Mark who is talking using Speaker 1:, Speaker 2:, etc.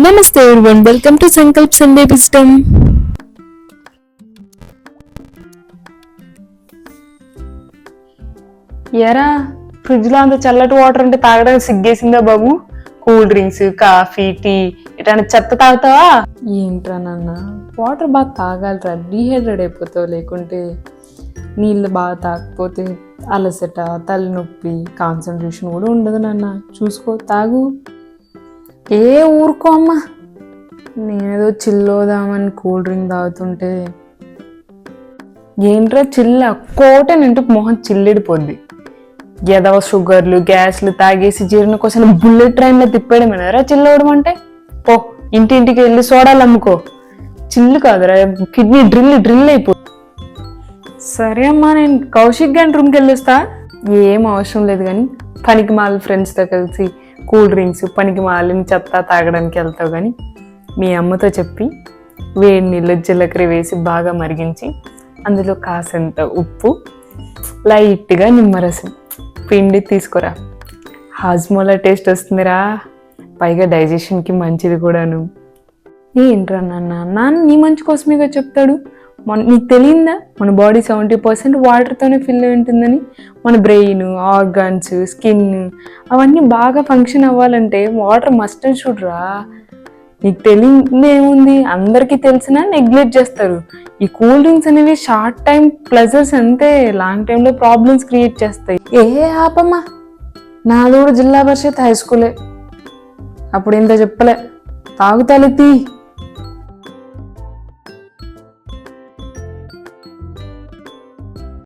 Speaker 1: Namaste everyone, welcome to Sankalp Sunday Wisdom.
Speaker 2: ఎరా fridge లో అంత చల్లటి వాటర్ అంటే తాగడానికి సిగ్గేసిందా బాబు? కూల్ డ్రింక్స్, కాఫీ, టీ ఇట్లాంటి చెత్త తాగుతావా?
Speaker 3: ఏంట్రా నాన్న, వాటర్ బాగా తాగాలిరా, డీహైడ్రేట్ అయిపోతావు. లేకుంటే నీళ్ళు బాగా తాగకపోతే అలసట, తలనొప్పి, కాన్సన్ట్రేషన్ కూడా ఉండదు నాన్న. చూసుకో, తాగు. ఊరుకో అమ్మా, నేనేదో చిల్లోదామని కూల్ డ్రింక్ తాగుతుంటే
Speaker 2: ఏంట్రా చిల్ల కోట నింటూ మొహం చిల్లిడిపోద్ది. ఎదవ షుగర్లు, గ్యాస్లు తాగేసి జీర్ణ కోసం బుల్లెట్ ట్రైన్ లో తిప్పేయడమేనారా చిల్లవడం అంటే? పో ఇంటింటికి వెళ్ళి సోడాలు అమ్ముకో. చిల్లు కాదురా, కిడ్నీ డ్రిల్ అయిపో. సరే అమ్మా, నేను కౌశిక్ గారి రూమ్కి వెళ్ళొస్తా. ఏం అవసరం లేదు కానీ పనికి మాల ఫ్రెండ్స్తో కలిసి కూల్ డ్రింక్స్, పనికి మాలిన చెత్త తాగడానికి వెళ్తావు. కానీ మీ అమ్మతో చెప్పి వేడి నీళ్ళు జీలకర్ర వేసి బాగా మరిగించి అందులో కాసంత ఉప్పు, లైట్గా నిమ్మరసం పిండి తీసుకురా. హాజ్మోలా టేస్ట్ వస్తుందిరా, పైగా డైజెషన్కి మంచిది కూడాను. ఏంట్రా నాన్న నీ మంచి కోసమేగా చెప్తాడు. నీకు తెలియదా మన బాడీ 70% వాటర్తోనే ఫిల్ అయి ఉంటుందని? మన బ్రెయిన్, ఆర్గాన్స్, స్కిన్ అవన్నీ బాగా ఫంక్షన్ అవ్వాలంటే వాటర్ మస్ట్ అండ్ షుడ్ రా. నీకు తెలియదు ఏముంది, అందరికీ తెలిసినా నెగ్లెక్ట్ చేస్తారు. ఈ కూల్ డ్రింక్స్ అనేవి షార్ట్ టైం ప్లెజర్స్ అంతే, లాంగ్ టైంలో ప్రాబ్లమ్స్ క్రియేట్ చేస్తాయి. ఆపమ్మా, నాది కూడా జిల్లా పరిషత్ హై స్కూలే, అప్పుడు ఇంత చెప్పలే. తాగుతాలి తీ.